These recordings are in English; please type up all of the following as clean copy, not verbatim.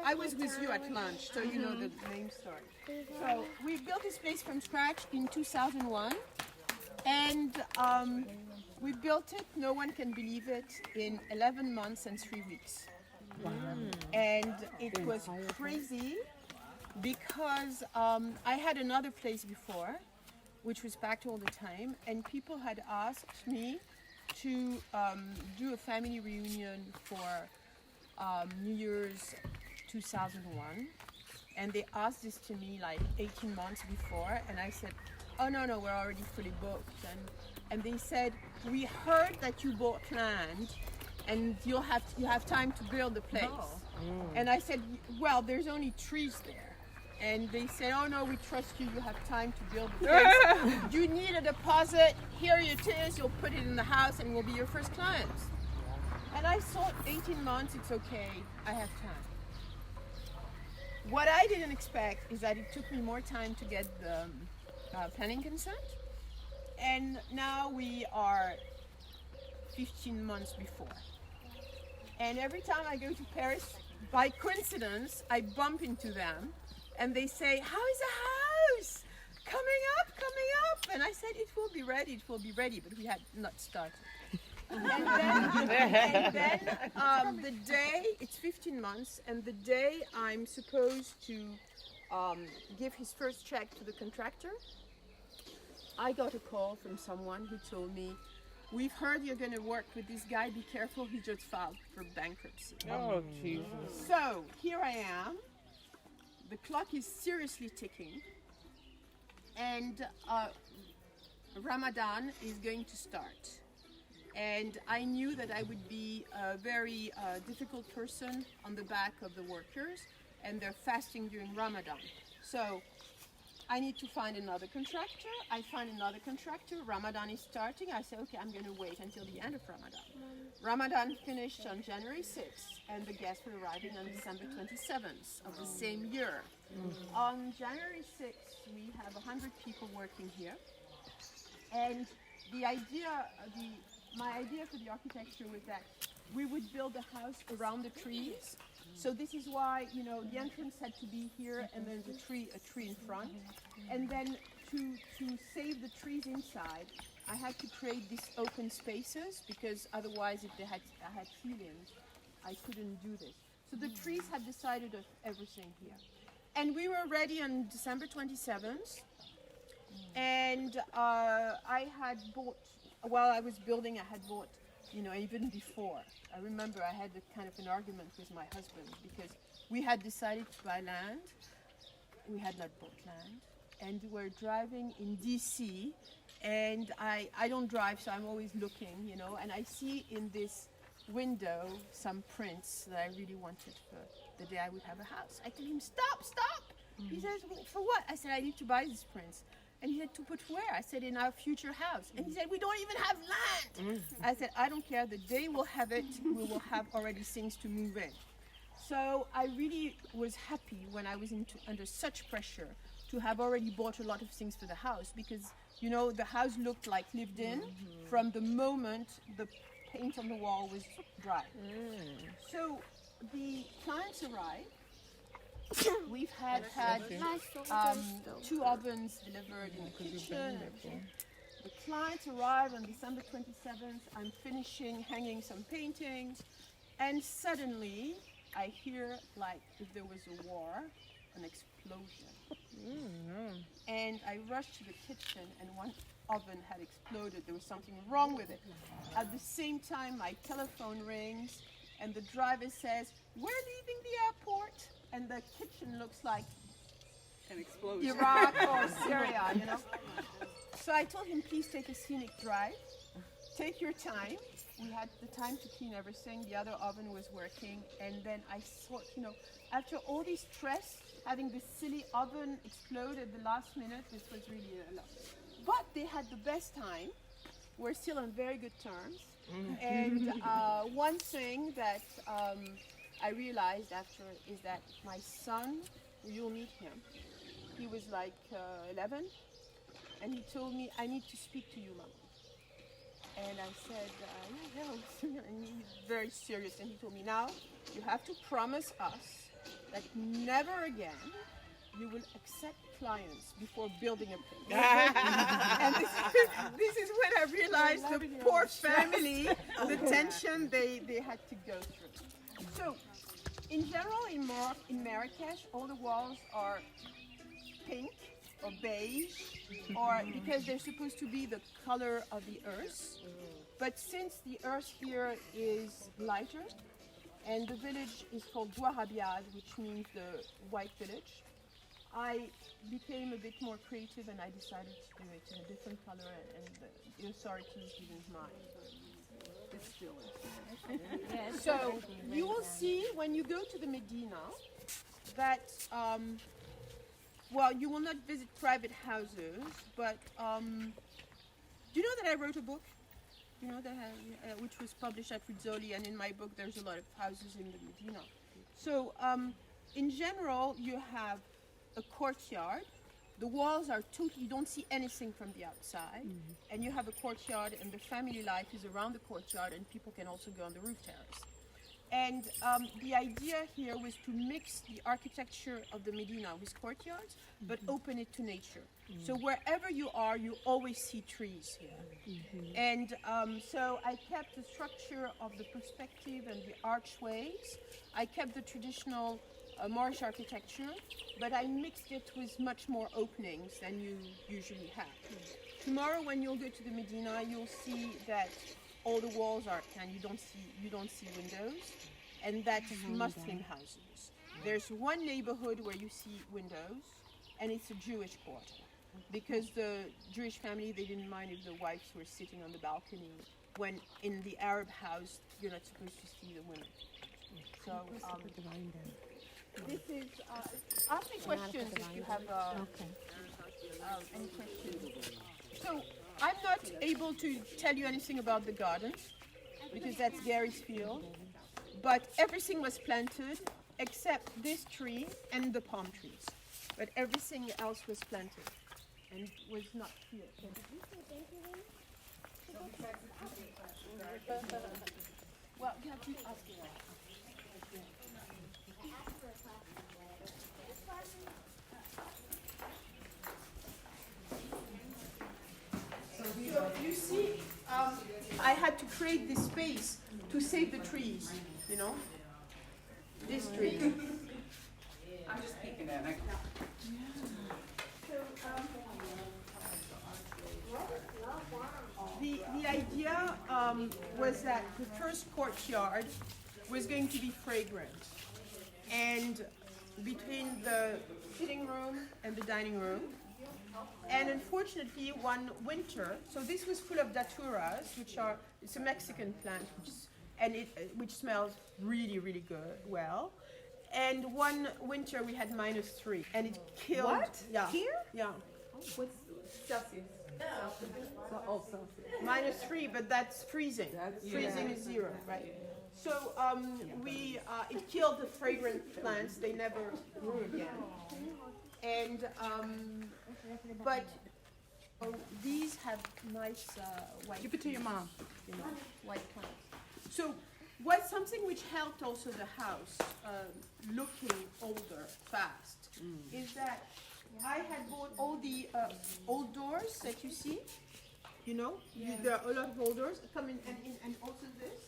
I was with you at lunch, so you know the name story. So we built this place from scratch in 2001, and we built it, no one can believe it, in 11 months and 3 weeks. Wow. And it was crazy because I had another place before, which was packed all the time, and people had asked me to do a family reunion for New Year's 2001, and they asked this to me like 18 months before, and I said, oh no, we're already fully booked. And they said, we heard that you bought land and you have time to build the place. And I said, well, there's only trees there. And they said, oh no, we trust you, you have time to build the place. You need a deposit, here it is, you'll put it in the house and we'll be your first clients. And I thought 18 months, it's okay, I have time. What I didn't expect is that it took me more time to get the planning consent. And now we are 15 months before. And every time I go to Paris, by coincidence, I bump into them and they say, how is the house? Coming up. And I said, it will be ready, but we had not started. And then the day, it's 15 months, and the day I'm supposed to give his first check to the contractor, I got a call from someone who told me, we've heard you're going to work with this guy, be careful, he just filed for bankruptcy. Oh, Jesus. So, here I am, the clock is seriously ticking, and Ramadan is going to start. And I knew that I would be a very difficult person on the back of the workers, and they're fasting during Ramadan. So I need to find another contractor. I find another contractor. Ramadan is starting. I say, okay, I'm going to wait until the end of Ramadan. Ramadan finished on January 6th, and the guests were arriving on December 27th of the same year. On January 6th, we have 100 people working here. And my idea for the architecture was that we would build a house around the trees. So this is why, the entrance had to be here, and there's a tree in front. And then to save the trees inside, I had to create these open spaces, because otherwise if I had ceilings, I couldn't do this. So the trees had decided of everything here. And we were ready on December 27th. And I had bought, while I was building, I had bought, even before. I remember I had a kind of an argument with my husband because we had decided to buy land. We had not bought land. And we were driving in DC, and I don't drive, so I'm always looking, and I see in this window some prints that I really wanted for the day I would have a house. I told him, stop! He says, well, for what? I said, I need to buy these prints. And he said, to put where? I said, in our future house. And he said, we don't even have land. I said, I don't care. The day we'll have it, we will have already things to move in. So I really was happy when I was under such pressure to have already bought a lot of things for the house, because, the house looked like lived in from the moment the paint on the wall was dry. So the clients arrived. We've had 2 ovens delivered in the kitchen. The clients arrived on December 27th. I'm hanging some paintings, and suddenly I hear, like if there was a war, an explosion. And I rushed to the kitchen, and one oven had exploded. There was something wrong with it. At the same time, my telephone rings, and the driver says, "We're leaving the airport." And the kitchen looks like an explosion. Iraq or Syria, So I told him, please take a scenic drive. Take your time. We had the time to clean everything. The other oven was working. And then I thought, after all this stress, having this silly oven explode at the last minute, this was really a lot. But they had the best time. We're still on very good terms. And one thing that I realized after is that my son, you'll meet him. He was like 11, and he told me, I need to speak to you, Mom. And I said, yeah, and he's very serious. And he told me, now you have to promise us that never again you will accept clients before building a place. And this is when I realized the poor family, the tension they had to go through. So, in general, in Marrakech, all the walls are pink or beige, or because they're supposed to be the color of the earth. But since the earth here is lighter, and the village is called Douarabiad, which means the white village, I became a bit more creative and I decided to do it in a different color, and the authorities didn't mind. It's still is. So you will see when you go to the Medina that, well, you will not visit private houses, but do you know that I wrote a book? You know that which was published at Rizzoli, and in my book there's a lot of houses in the Medina. So in general, you have a courtyard. The walls are totally, you don't see anything from the outside, and you have a courtyard, and the family life is around the courtyard, and people can also go on the roof terrace. And the idea here was to mix the architecture of the Medina with courtyards, but open it to nature. So wherever you are, you always see trees here. And so I kept the structure of the perspective and the archways. I kept the traditional Moorish architecture, but I mixed it with much more openings than you usually have. Tomorrow, when you'll go to the Medina, you'll see that all the walls are, and you don't see windows, and that's Muslim houses. There's one neighborhood where you see windows, and it's a Jewish quarter, because the Jewish family, they didn't mind if the wives were sitting on the balcony, when in the Arab house you're not supposed to see the women. So this is ask me questions if you have any questions. So I'm not able to tell you anything about the gardens because that's Gary's field, but everything was planted except this tree and the palm trees. But everything else was planted and was not here. Well, you have to ask me that. So you see, I had to create this space to save the trees, you know? This tree. I'm just peeking at it. The idea was that the first courtyard was going to be fragrant, and between the sitting room and the dining room. And unfortunately, one winter, so this was full of daturas, it's a Mexican plant, which smells really, really good, well. And one winter we had -3, and it killed. What? Yeah. Here? Yeah. What's Celsius? Oh, Celsius. -3, but that's freezing. Freezing is 0, right? So it killed the fragrant plants. They never grew again. And but these have nice white. Give it to your mom. You know, white plants. So what's something which helped also the house looking older fast is that I had bought all the old doors that you see. You know, there are a lot of old doors. Come in and also this.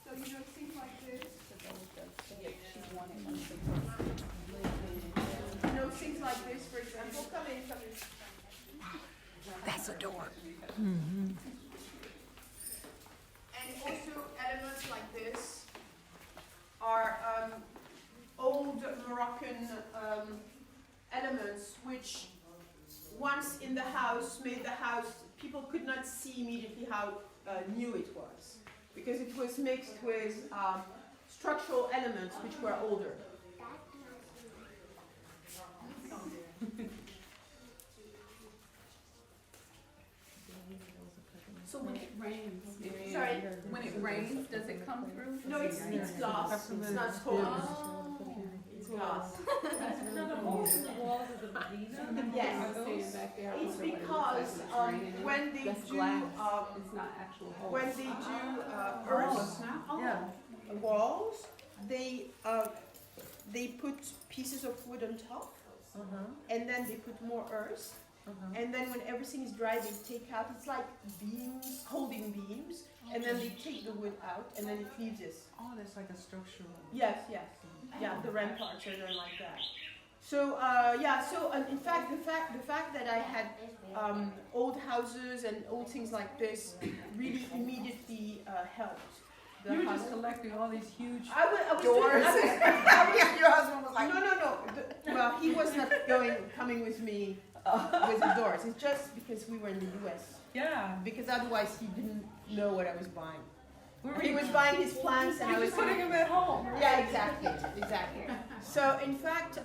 So you know things like this. You know things like this, for example. Come in. That's a door. And also elements like this are old Moroccan elements which once in the house made the house, people could not see immediately how new it was because it was mixed with structural elements which were older. So when it rains, Sorry? when it rains, does it come through? No, it's glass. It's not stone. It's glass. Yes. It's because when they do earth walls, they put pieces of wood on top, and then they put more earth, and then when everything is dry, they take out, it's like beams, holding beams, and then they take the wood out, and then it leaves this. Oh, that's like a structural. Yes, yes. Yeah, the ramparts are done like that. So, in fact, the fact that I had old houses and old things like this really immediately helped. You were just collecting all these huge I was doors. Your husband was like, no. Well, he was not coming with me with the doors. It's just because we were in the U.S. yeah. Because otherwise he didn't know what I was buying. Where were He you? was buying his plants, and I was putting them at home. Yeah, exactly. So, in fact,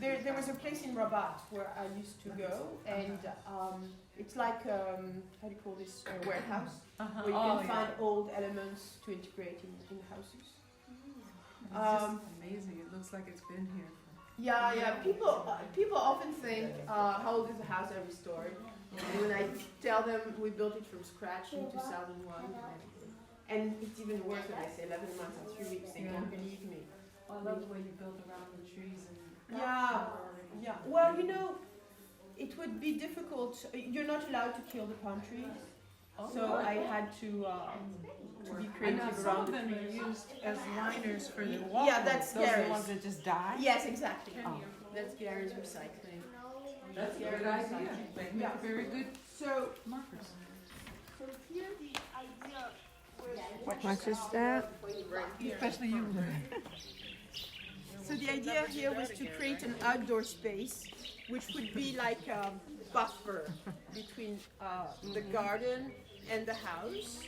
there was a place in Rabat where I used to go, and it's like how do you call this, warehouse, where you can find old elements to integrate in houses. It's just amazing. It looks like it's been here. Yeah. People often think, how old is the house I restored? And when I tell them we built it from scratch in 2001, and it's even worse when I say 11 months and 3 weeks, they don't believe me. I love the way you built around the trees and. Yeah. Well, it would be difficult. You're not allowed to kill the palm trees, so I had to be creative some around of the them are trees. used as liners for the wall. Yeah, that's Those are Gary's. the ones that just die. Yes, exactly. Oh. That's Gary's recycling. That's a good idea. They make very good So markers. here the idea was. What's this that? Especially you. So the idea here was to create an outdoor space, which would be like a buffer between the garden and the house.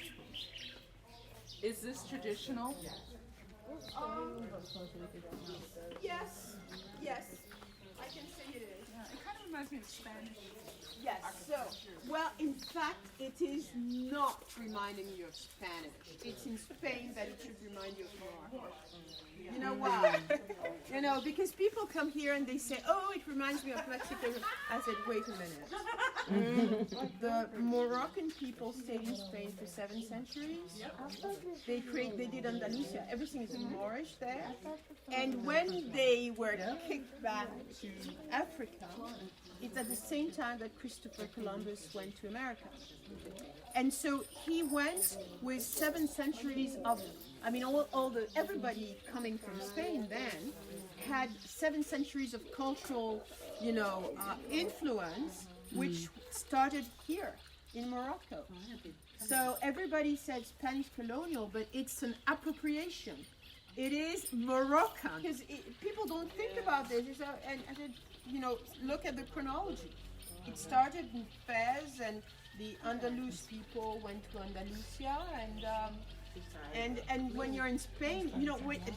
Is this traditional? Yes, I can say it is. It kind of reminds me of Spanish. Yes, so, well, in fact, it is not reminding you of Spanish. It's in Spain that it should remind you of Morocco. You know why? Because people come here and they say, oh, it reminds me of Mexico. I said, wait a minute. The Moroccan people stayed in Spain for 7 centuries. They did Andalusia. Everything is Moorish there. And when they were kicked back to Africa, it's at the same time that Christopher Columbus went to America. And so he went with 7 centuries of, everybody coming from Spain then had 7 centuries of cultural, influence, which started here in Morocco. So everybody said Spanish colonial, but it's an appropriation. It is Moroccan. Because people don't think about this. Look at the chronology. It started in Fez, and the Andalus people went to Andalusia, and when you're in Spain,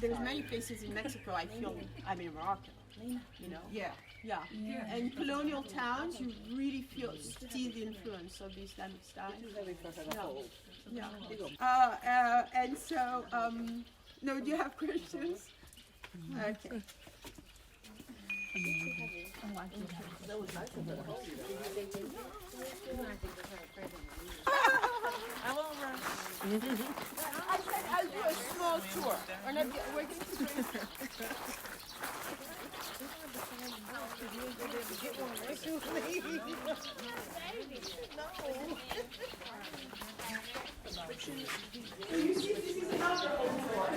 there's many places in Mexico I feel I'm in Morocco. Yeah. And colonial towns, you really see the influence of the Islamic style. And so, no, do you have questions? Okay. I said I'll do a small tour. We're going So you see, this is another old door.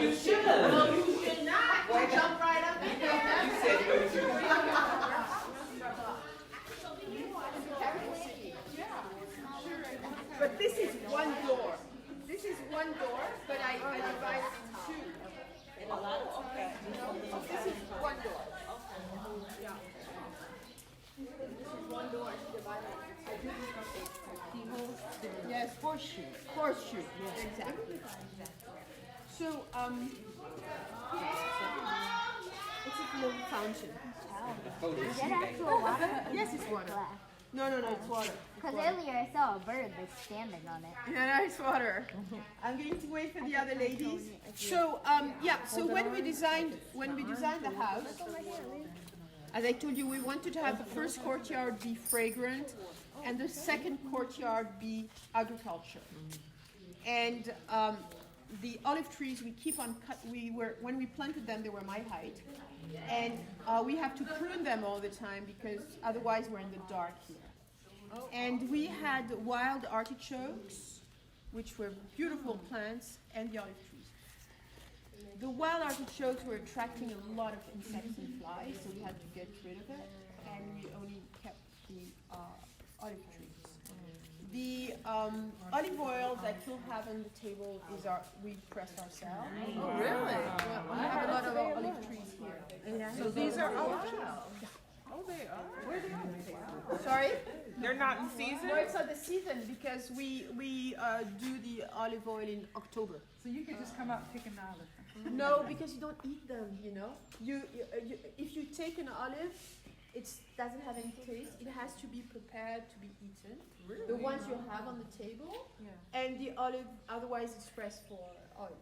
You should. No, you should not. Why jump right up in there? You said But this is one door. This is one door, but I divided it in 2. Okay. This is one door. Yeah. This is one door. Yes, horseshoe. Yes, exactly. So, it's a little fountain. Is that actual water? Yes, it's water. No, it's water. Because earlier I saw a bird like standing on it. Yeah, no, it's water. I'm going to wait for the other ladies. So, so when we designed the house, as I told you, we wanted to have the first courtyard be fragrant and the second courtyard be agriculture. And the olive trees we keep on when we planted them, they were my height. And we have to prune them all the time because otherwise we're in the dark here. And we had wild artichokes, which were beautiful plants, and the olive trees. The wild artichokes were attracting a lot of insects and flies, so we had to get rid of it, and we only kept the olive trees. The olive oil that you'll have on the table we press ourselves. Oh, really? We have a lot of olive trees here. So these are olive trees? Oh, they are. Where are they? Sorry? They're not in season? No, it's not the season because we do the olive oil in October. So you could just come out and pick an olive. No, because you don't eat them, you know. If you take an olive, it doesn't have any taste. It has to be prepared to be eaten. Really? The ones you have on the table, and the olive, otherwise it's pressed for oil.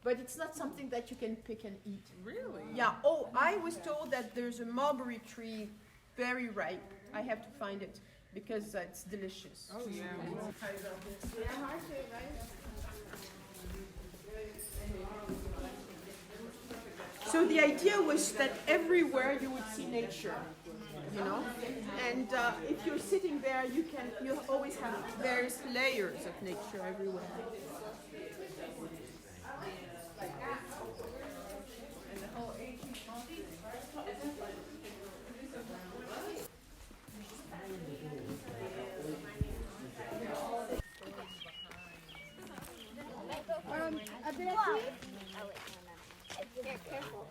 But it's not something that you can pick and eat. Really? Yeah. Oh, I was told that there's a mulberry tree, very ripe. I have to find it because it's delicious. Oh, yeah. So the idea was that everywhere you would see nature, you know, and if you're sitting there, you always have various layers of nature everywhere. Careful.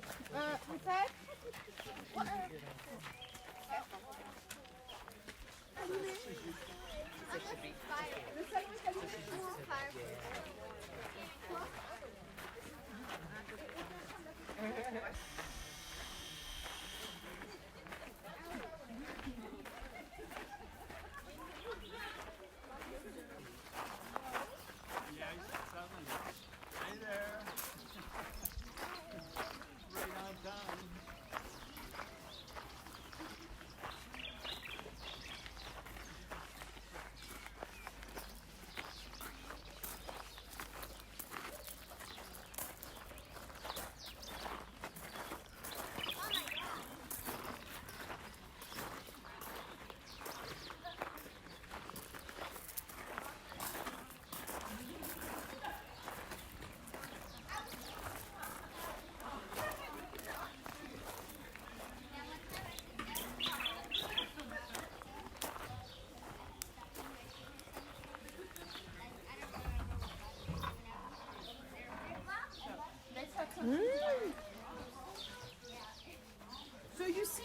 So you see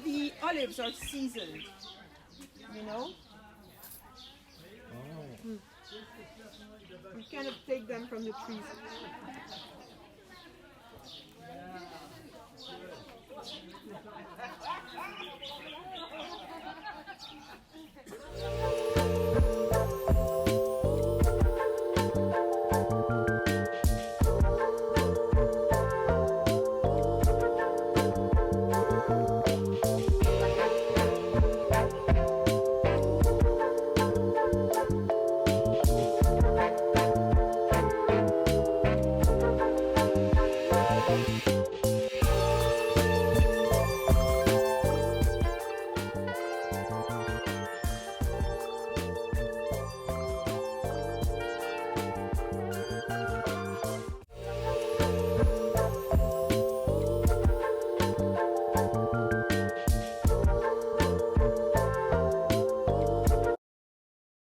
the olives are seasoned, you know? You kind of take them from the trees.